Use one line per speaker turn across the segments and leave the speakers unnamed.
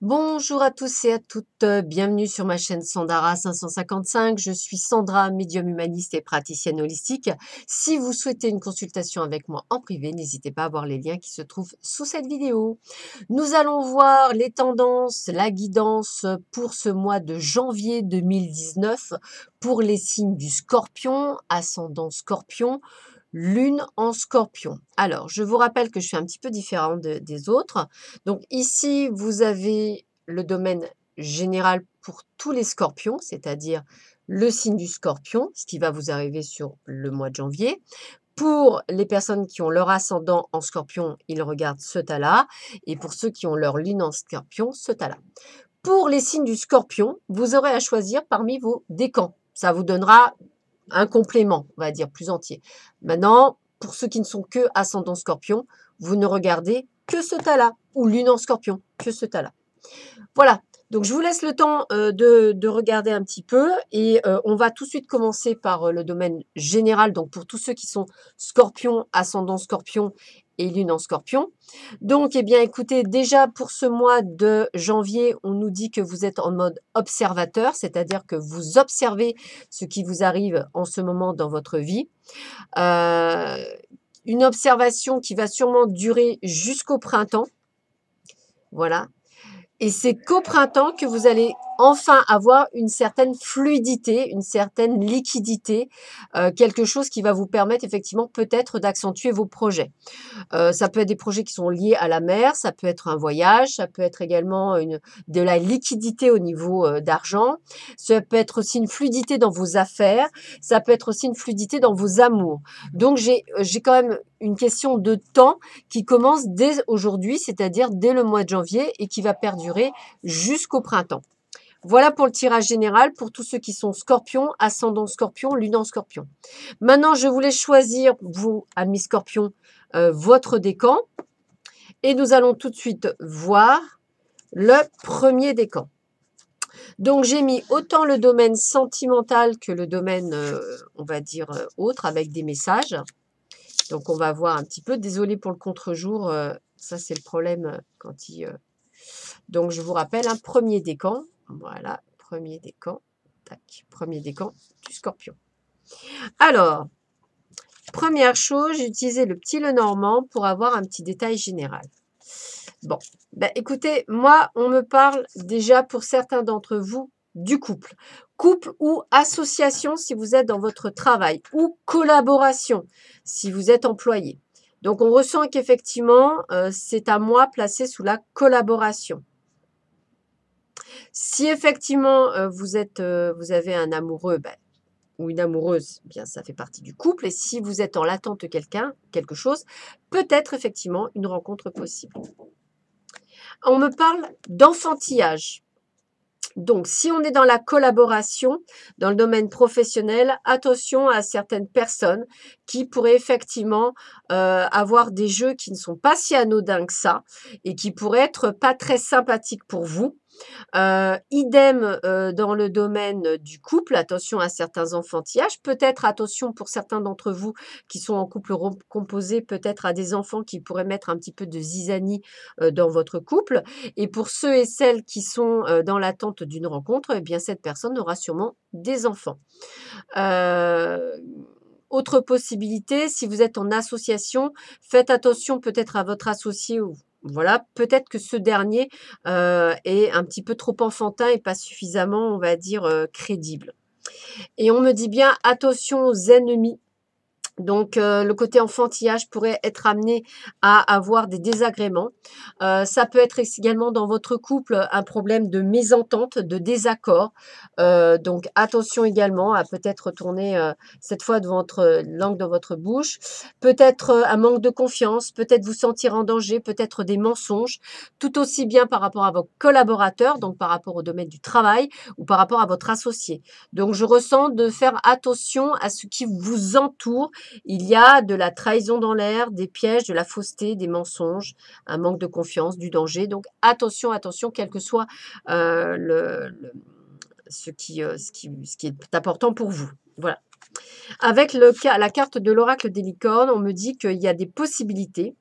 Bonjour à tous et à toutes, bienvenue sur ma chaîne Sandara 555. Je suis Sandra, médium humaniste et praticienne holistique. Si vous souhaitez une consultation avec moi en privé, n'hésitez pas à voir les liens qui se trouvent sous cette vidéo. Nous allons voir les tendances, la guidance pour ce mois de janvier 2019 pour les signes du Scorpion, ascendant Scorpion, Lune en Scorpion. Alors, je vous rappelle que je suis un petit peu différente des autres. Donc ici, vous avez le domaine général pour tous les scorpions, c'est-à-dire le signe du scorpion, ce qui va vous arriver sur le mois de janvier. Pour les personnes qui ont leur ascendant en scorpion, ils regardent ce tas-là. Et pour ceux qui ont leur lune en scorpion, ce tas-là. Pour les signes du scorpion, vous aurez à choisir parmi vos décans. Ça vous donnera un complément, on va dire, plus entier. Maintenant, pour ceux qui ne sont que ascendant scorpion, vous ne regardez que ce tas-là, ou lune en scorpion, que ce tas-là. Voilà, donc je vous laisse le temps de regarder un petit peu et on va tout de suite commencer par le domaine général, donc pour tous ceux qui sont scorpion, ascendant scorpion et lune en scorpion. Donc, eh bien, écoutez, déjà pour ce mois de janvier, on nous dit que vous êtes en mode observateur, c'est-à-dire que vous observez ce qui vous arrive en ce moment dans votre vie. Euh, une observation qui va sûrement durer jusqu'au printemps. Voilà. Et c'est qu'au printemps que vous allez enfin avoir une certaine fluidité, une certaine liquidité, quelque chose qui va vous permettre effectivement peut-être d'accentuer vos projets. Ça peut être des projets qui sont liés à la mer, ça peut être un voyage, ça peut être également de la liquidité au niveau d'argent, ça peut être aussi une fluidité dans vos affaires, ça peut être aussi une fluidité dans vos amours. Donc j'ai quand même une question de temps qui commence dès aujourd'hui, c'est-à-dire dès le mois de janvier et qui va perdurer jusqu'au printemps. Voilà pour le tirage général pour tous ceux qui sont scorpions, ascendant scorpion, lune en scorpion. Maintenant, je voulais choisir, vous, amis scorpions, votre décan. Et nous allons tout de suite voir le premier décan. Donc, j'ai mis autant le domaine sentimental que le domaine, on va dire, autre, avec des messages. Donc, on va voir un petit peu. Désolée pour le contre-jour. Ça, c'est le problème quand il... Donc, je vous rappelle, un premier décan. Voilà, premier décan. Tac, premier décan du scorpion. Alors, première chose, j'ai utilisé le petit Lenormand pour avoir un petit détail général. Bon, ben écoutez, moi, on me parle déjà pour certains d'entre vous du couple. Couple ou association si vous êtes dans votre travail ou collaboration si vous êtes employé. Donc, on ressent qu'effectivement, c'est à moi placé sous la collaboration. Si effectivement, vous avez un amoureux, ben, ou une amoureuse, bien ça fait partie du couple. Et si vous êtes en l'attente de quelqu'un, quelque chose, peut-être effectivement une rencontre possible. On me parle d'enfantillage. Donc, si on est dans la collaboration, dans le domaine professionnel, attention à certaines personnes qui pourraient effectivement avoir des jeux qui ne sont pas si anodins que ça et qui pourraient être pas très sympathiques pour vous. Idem dans le domaine du couple, attention à certains enfantillages, peut-être attention pour certains d'entre vous qui sont en couple composé, peut-être à des enfants qui pourraient mettre un petit peu de zizanie dans votre couple. Et pour ceux et celles qui sont dans l'attente d'une rencontre, eh bien cette personne aura sûrement des enfants. Autre possibilité, si vous êtes en association, faites attention peut-être à votre associé ou voilà, peut-être que ce dernier est un petit peu trop enfantin et pas suffisamment, on va dire, crédible. Et on me dit bien attention aux ennemis. Donc, le côté enfantillage pourrait être amené à avoir des désagréments. Ça peut être également dans votre couple un problème de mésentente, de désaccord. Donc, attention également à peut-être tourner cette fois de votre langue dans votre bouche. Peut-être un manque de confiance, peut-être vous sentir en danger, peut-être des mensonges, tout aussi bien par rapport à vos collaborateurs, donc par rapport au domaine du travail ou par rapport à votre associé. Donc, je ressens de faire attention à ce qui vous entoure. Il y a de la trahison dans l'air, des pièges, de la fausseté, des mensonges, un manque de confiance, du danger. Donc attention, attention, quel que soit ce qui est important pour vous. Voilà. Avec la carte de l'oracle des licornes, on me dit qu'il y a des possibilités.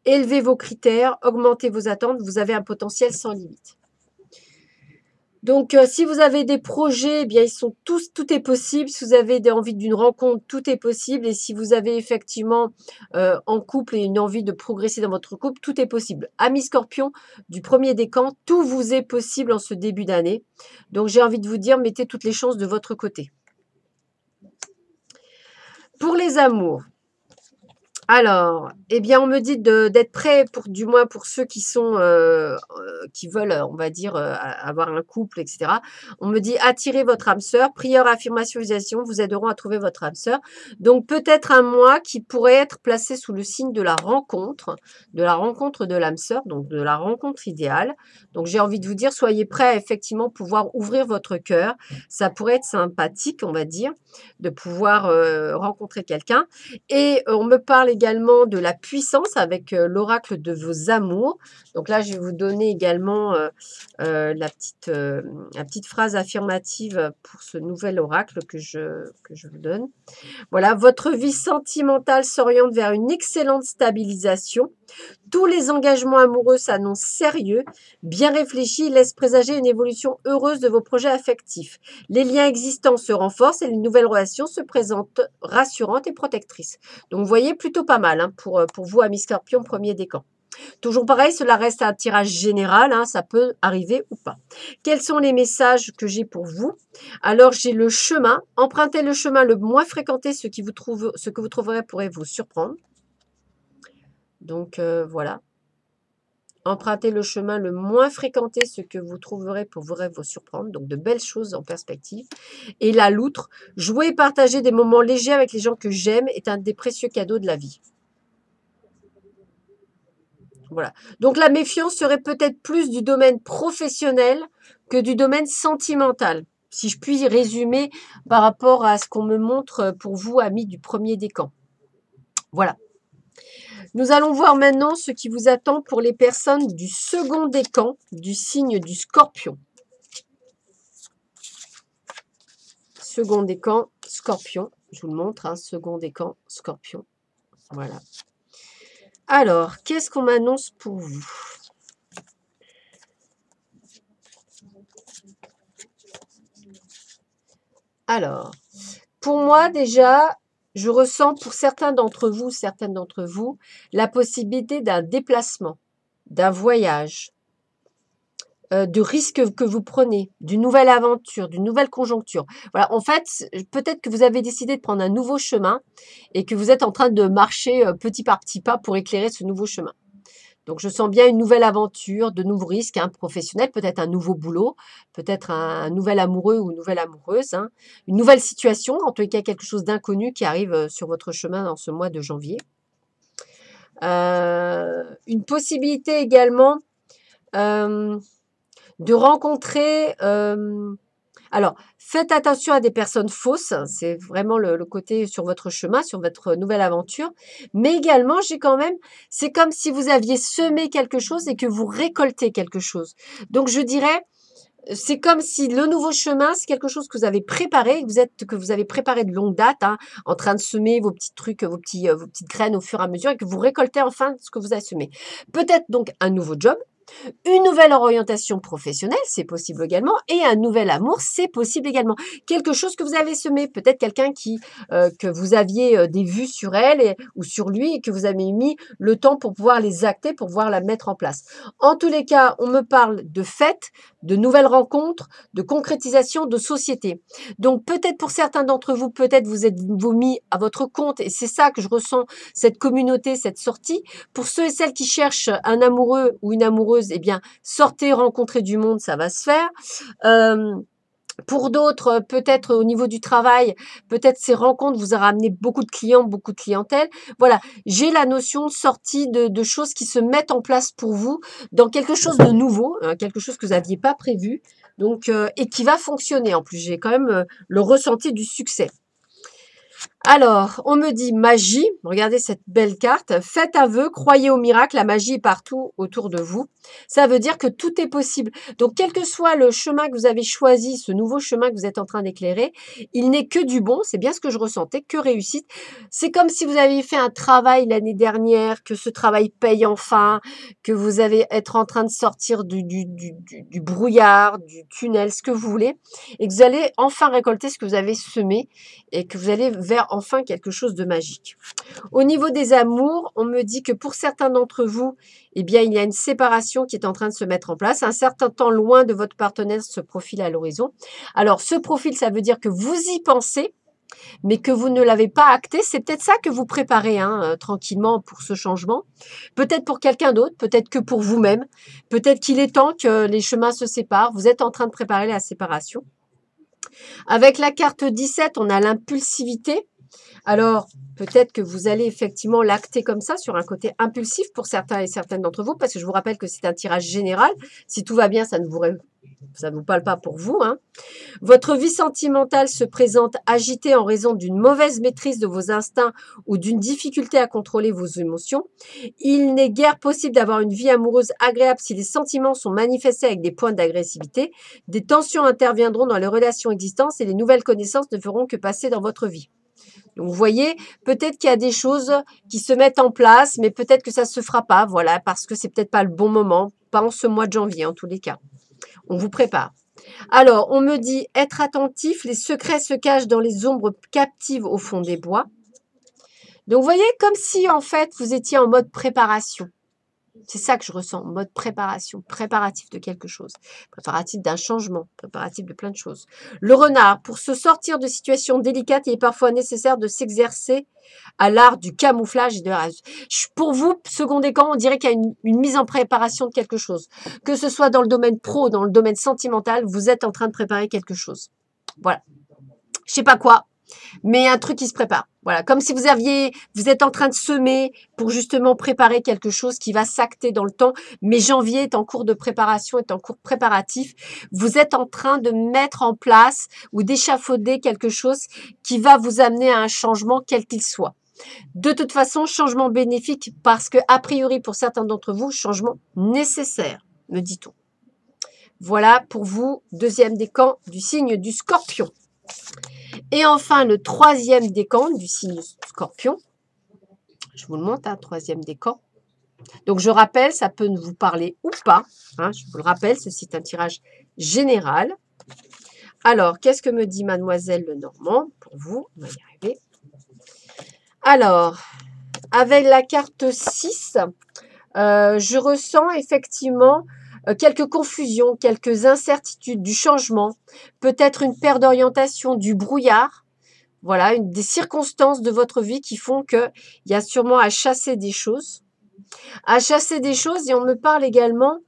Élevez vos critères, augmentez vos attentes, vous avez un potentiel sans limite. Donc, si vous avez des projets, eh bien, ils sont tous, tout est possible. Si vous avez envie d'une rencontre, tout est possible. Et si vous avez effectivement en couple et une envie de progresser dans votre couple, tout est possible. Amis Scorpion, du premier décan, tout vous est possible en ce début d'année. Donc, j'ai envie de vous dire, mettez toutes les chances de votre côté. Pour les amours. Alors, eh bien, on me dit d'être prêt pour, du moins pour ceux qui sont, qui veulent, on va dire, avoir un couple, etc. On me dit attirez votre âme sœur. Prière, affirmation, visualisation vous aideront à trouver votre âme sœur. Donc, peut-être un mois qui pourrait être placé sous le signe de la rencontre de l'âme sœur, donc de la rencontre idéale. Donc, j'ai envie de vous dire, soyez prêts à effectivement pouvoir ouvrir votre cœur. Ça pourrait être sympathique, on va dire, de pouvoir rencontrer quelqu'un. Et on me parle également de la puissance avec l'oracle de vos amours. Donc là, je vais vous donner également la petite phrase affirmative pour ce nouvel oracle que je vous donne. Voilà, votre vie sentimentale s'oriente vers une excellente stabilisation. Tous les engagements amoureux s'annoncent sérieux, bien réfléchis, laissent présager une évolution heureuse de vos projets affectifs. Les liens existants se renforcent et les nouvelles relations se présentent rassurantes et protectrices. Donc, vous voyez, plutôt pas mal hein, pour vous, amis Scorpion, premier décan. Toujours pareil, cela reste un tirage général, hein, ça peut arriver ou pas. Quels sont les messages que j'ai pour vous? Alors, j'ai le chemin. Empruntez le chemin le moins fréquenté, ce que vous trouverez pourrait vous surprendre. Donc, voilà. Empruntez le chemin le moins fréquenté, ce que vous trouverez pourrait vous surprendre. Donc, de belles choses en perspective. Et la loutre, jouer et partager des moments légers avec les gens que j'aime est un des précieux cadeaux de la vie. Voilà. Donc, la méfiance serait peut-être plus du domaine professionnel que du domaine sentimental. Si je puis résumer par rapport à ce qu'on me montre pour vous, amis du premier décan. Voilà. Nous allons voir maintenant ce qui vous attend pour les personnes du second décan du signe du Scorpion. Second décan, Scorpion. Je vous le montre, hein, second décan, Scorpion. Voilà. Alors, qu'est-ce qu'on m'annonce pour vous? Alors, pour moi déjà, je ressens pour certaines d'entre vous, la possibilité d'un déplacement, d'un voyage, de risques que vous prenez, d'une nouvelle aventure, d'une nouvelle conjoncture. Voilà, en fait, peut-être que vous avez décidé de prendre un nouveau chemin et que vous êtes en train de marcher petit par petit pas pour éclairer ce nouveau chemin. Donc, je sens bien une nouvelle aventure, de nouveaux risques hein, professionnels, peut-être un nouveau boulot, peut-être un nouvel amoureux ou une nouvelle amoureuse, hein, une nouvelle situation, en tous les cas quelque chose d'inconnu qui arrive sur votre chemin dans ce mois de janvier. Une possibilité également de rencontrer... alors, faites attention à des personnes fausses, c'est vraiment le côté sur votre chemin, sur votre nouvelle aventure. Mais également, j'ai quand même, c'est comme si vous aviez semé quelque chose et que vous récoltez quelque chose. Donc, je dirais, c'est comme si le nouveau chemin, c'est quelque chose que vous avez préparé, que vous avez préparé de longue date, hein, en train de semer vos petits trucs, vos petites graines au fur et à mesure et que vous récoltez enfin ce que vous avez semé. Peut-être donc un nouveau job. Une nouvelle orientation professionnelle, c'est possible également. Et un nouvel amour, c'est possible également. Quelque chose que vous avez semé. Peut-être quelqu'un que vous aviez des vues sur elle ou sur lui et que vous avez mis le temps pour pouvoir les acter, pour pouvoir la mettre en place. En tous les cas, on me parle de fêtes, de nouvelles rencontres, de concrétisation, de société. Donc peut-être pour certains d'entre vous, peut-être vous êtes-vous mis à votre compte et c'est ça que je ressens, cette communauté, cette sortie. Pour ceux et celles qui cherchent un amoureux ou une amoureuse, eh bien, sortez, rencontrez du monde, ça va se faire. Pour d'autres, peut-être au niveau du travail, peut-être ces rencontres vous auront amené beaucoup de clients, beaucoup de clientèle. Voilà, j'ai la notion de sortie de choses qui se mettent en place pour vous dans quelque chose de nouveau, hein, quelque chose que vous n'aviez pas prévu, donc et qui va fonctionner en plus. J'ai quand même le ressenti du succès. Alors, on me dit magie. Regardez cette belle carte. Faites un vœu, croyez au miracle. La magie est partout autour de vous. Ça veut dire que tout est possible. Donc, quel que soit le chemin que vous avez choisi, ce nouveau chemin que vous êtes en train d'éclairer, il n'est que du bon. C'est bien ce que je ressentais, que réussite. C'est comme si vous aviez fait un travail l'année dernière, que ce travail paye enfin, que vous allez être en train de sortir du brouillard, du tunnel, ce que vous voulez, et que vous allez enfin récolter ce que vous avez semé et que vous allez vers enfin quelque chose de magique. Au niveau des amours, on me dit que pour certains d'entre vous, eh bien, il y a une séparation qui est en train de se mettre en place. Un certain temps loin de votre partenaire se profile à l'horizon. Alors, ce profil, ça veut dire que vous y pensez, mais que vous ne l'avez pas acté. C'est peut-être ça que vous préparez tranquillement pour ce changement. Peut-être pour quelqu'un d'autre, peut-être que pour vous-même. Peut-être qu'il est temps que les chemins se séparent. Vous êtes en train de préparer la séparation. Avec la carte 17, on a l'impulsivité. Alors, peut-être que vous allez effectivement l'acter comme ça, sur un côté impulsif pour certains et certaines d'entre vous, parce que je vous rappelle que c'est un tirage général. Si tout va bien, ça ne vous parle pas pour vous. Votre vie sentimentale se présente agitée en raison d'une mauvaise maîtrise de vos instincts ou d'une difficulté à contrôler vos émotions. Il n'est guère possible d'avoir une vie amoureuse agréable si les sentiments sont manifestés avec des points d'agressivité. Des tensions interviendront dans les relations existantes et les nouvelles connaissances ne feront que passer dans votre vie. Donc, vous voyez, peut-être qu'il y a des choses qui se mettent en place, mais peut-être que ça ne se fera pas, voilà, parce que c'est peut-être pas le bon moment, pas en ce mois de janvier en tous les cas. On vous prépare. Alors, on me dit être attentif, les secrets se cachent dans les ombres captives au fond des bois. Donc, vous voyez, comme si en fait, vous étiez en mode préparation. C'est ça que je ressens, mode préparation, préparatif de quelque chose, préparatif d'un changement, préparatif de plein de choses. Le renard, pour se sortir de situations délicates, il est parfois nécessaire de s'exercer à l'art du camouflage et de la... Pour vous, second décan, on dirait qu'il y a une mise en préparation de quelque chose. Que ce soit dans le domaine pro, dans le domaine sentimental, vous êtes en train de préparer quelque chose. Voilà. Je sais pas quoi, mais un truc qui se prépare. Voilà, comme si vous êtes en train de semer pour justement préparer quelque chose qui va s'acter dans le temps. Mais janvier est en cours de préparation, est en cours préparatif. Vous êtes en train de mettre en place ou d'échafauder quelque chose qui va vous amener à un changement quel qu'il soit. De toute façon, changement bénéfique parce que, a priori, pour certains d'entre vous, changement nécessaire, me dit-on. Voilà pour vous, deuxième décan du signe du Scorpion. Et enfin, le troisième décan du signe Scorpion. Je vous le montre, troisième décan. Donc, je rappelle, ça peut vous parler ou pas. Je vous le rappelle, ceci est un tirage général. Alors, qu'est-ce que me dit Mademoiselle Lenormand pour vous? On va y arriver. Alors, avec la carte 6, je ressens effectivement quelques confusions, quelques incertitudes, du changement, peut-être une perte d'orientation, du brouillard. Voilà, des circonstances de votre vie qui font qu'il y a sûrement à chasser des choses. Et on me parle également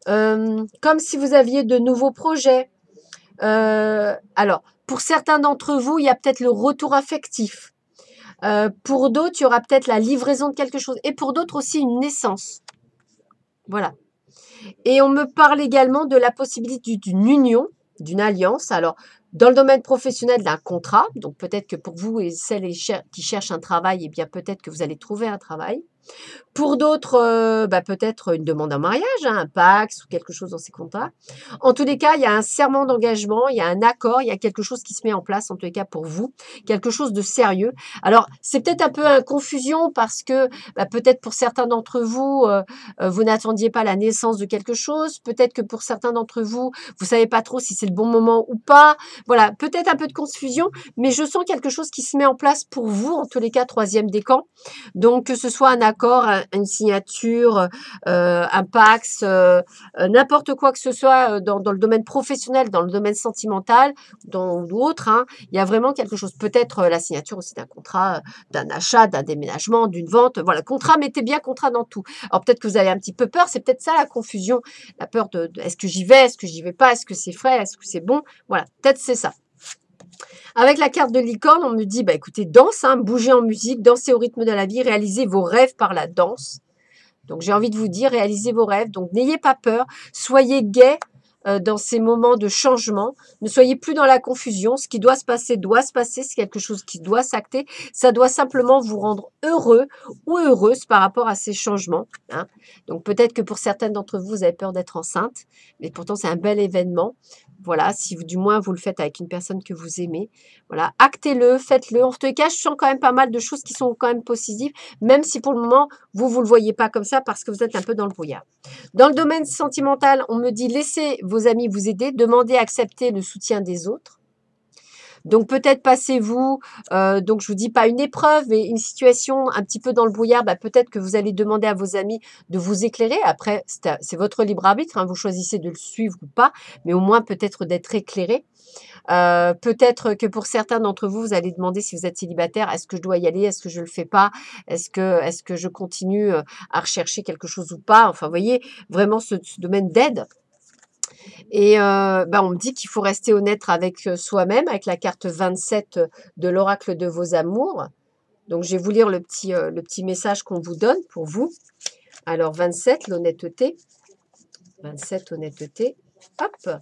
comme si vous aviez de nouveaux projets. Alors, pour certains d'entre vous, il y a peut-être le retour affectif. Pour d'autres, il y aura peut-être la livraison de quelque chose. Et pour d'autres aussi, une naissance. Voilà. Et on me parle également de la possibilité d'une union, d'une alliance. Alors, dans le domaine professionnel, d'un contrat. Donc, peut-être que pour vous et celles qui cherchent un travail, eh bien, peut-être que vous allez trouver un travail. Pour d'autres, peut-être une demande en mariage, un Pacs ou quelque chose dans ces contrats. En tous les cas, il y a un serment d'engagement, il y a un accord, il y a quelque chose qui se met en place, en tous les cas pour vous, quelque chose de sérieux. Alors, c'est peut-être un peu une confusion parce que peut-être pour certains d'entre vous, vous n'attendiez pas la naissance de quelque chose. Peut-être que pour certains d'entre vous, vous savez pas trop si c'est le bon moment ou pas. Voilà, peut-être un peu de confusion, mais je sens quelque chose qui se met en place pour vous, en tous les cas, troisième décan. Donc, que ce soit un accord, une signature, un Pacs, n'importe quoi que ce soit dans le domaine professionnel, dans le domaine sentimental, ou autre, il y a vraiment quelque chose. Peut-être la signature aussi d'un contrat, d'un achat, d'un déménagement, d'une vente. Voilà, contrat, mettez bien contrat dans tout. Alors, peut-être que vous avez un petit peu peur, c'est peut-être ça la confusion, la peur de est-ce que j'y vais, est-ce que j'y vais pas, est-ce que c'est frais, est-ce que c'est bon. Voilà, peut-être c'est ça. Avec la carte de licorne, on me dit, écoutez, danse, bougez en musique, dansez au rythme de la vie, réalisez vos rêves par la danse. Donc, j'ai envie de vous dire, réalisez vos rêves. Donc, n'ayez pas peur, soyez gai, dans ces moments de changement. Ne soyez plus dans la confusion. Ce qui doit se passer doit se passer. C'est quelque chose qui doit s'acter. Ça doit simplement vous rendre heureux ou heureuse par rapport à ces changements, hein. Donc peut-être que pour certaines d'entre vous, vous avez peur d'être enceinte, mais pourtant c'est un bel événement. Voilà, si vous, du moins vous le faites avec une personne que vous aimez. Voilà, actez-le, faites-le. En tout cas, je sens quand même pas mal de choses qui sont quand même positives, même si pour le moment, vous ne le voyez pas comme ça parce que vous êtes un peu dans le brouillard. Dans le domaine sentimental, on me dit laissez vos amis vous aider, demandez, acceptez le soutien des autres. Donc peut-être passez-vous, donc je vous dis pas une épreuve, mais une situation un petit peu dans le brouillard, bah, peut-être que vous allez demander à vos amis de vous éclairer. Après, c'est votre libre arbitre, hein, vous choisissez de le suivre ou pas, mais au moins peut-être d'être éclairé. Peut-être que pour certains d'entre vous, vous allez demander si vous êtes célibataire, est-ce que je dois y aller, est-ce que je le fais pas, est-ce que je continue à rechercher quelque chose ou pas. Enfin, vous voyez, vraiment ce domaine d'aide. Et on me dit qu'il faut rester honnête avec soi-même, avec la carte 27 de l'oracle de vos amours. Donc, je vais vous lire le petit message qu'on vous donne pour vous. Alors, 27, l'honnêteté. 27, honnêteté. Hop.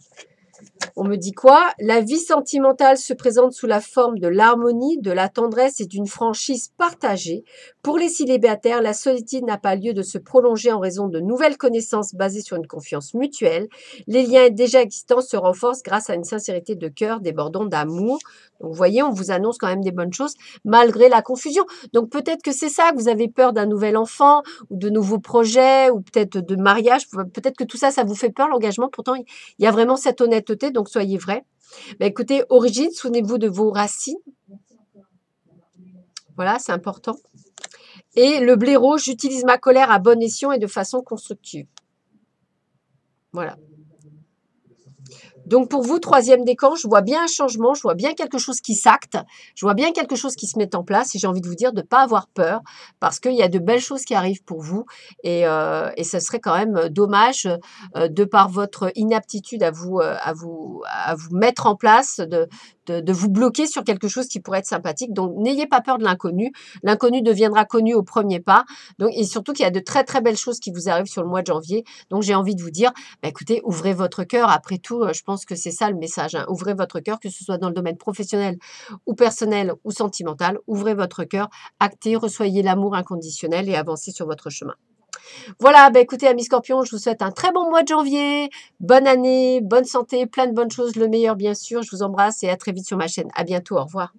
On me dit quoi? La vie sentimentale se présente sous la forme de l'harmonie, de la tendresse et d'une franchise partagée. Pour les célibataires, la solitude n'a pas lieu de se prolonger en raison de nouvelles connaissances basées sur une confiance mutuelle. Les liens déjà existants se renforcent grâce à une sincérité de cœur débordant d'amour. Donc, vous voyez, on vous annonce quand même des bonnes choses malgré la confusion. Donc, peut-être que c'est ça, que vous avez peur d'un nouvel enfant ou de nouveaux projets ou peut-être de mariage. Peut-être que tout ça, ça vous fait peur, l'engagement. Pourtant, il y a vraiment cette honnêteté, donc soyez vrai. Écoutez, origine, souvenez-vous de vos racines. Voilà, c'est important. Et le blaireau, j'utilise ma colère à bon escient et de façon constructive. Voilà. Donc pour vous, troisième décan, je vois bien un changement, je vois bien quelque chose qui s'acte, je vois bien quelque chose qui se met en place et j'ai envie de vous dire de ne pas avoir peur parce qu'il y a de belles choses qui arrivent pour vous et ce serait quand même dommage de par votre inaptitude à vous mettre en place, de vous bloquer sur quelque chose qui pourrait être sympathique. Donc n'ayez pas peur de l'inconnu. L'inconnu deviendra connu au premier pas. Donc, et surtout qu'il y a de très très belles choses qui vous arrivent sur le mois de janvier. Donc j'ai envie de vous dire, écoutez, ouvrez votre cœur. Après tout, je pense que c'est ça le message, hein. Ouvrez votre cœur, que ce soit dans le domaine professionnel ou personnel ou sentimental. Ouvrez votre cœur, actez, reçoyez l'amour inconditionnel et avancez sur votre chemin. Voilà, écoutez, amis scorpions, je vous souhaite un très bon mois de janvier. Bonne année, bonne santé, plein de bonnes choses, le meilleur bien sûr. Je vous embrasse et à très vite sur ma chaîne. À bientôt, au revoir.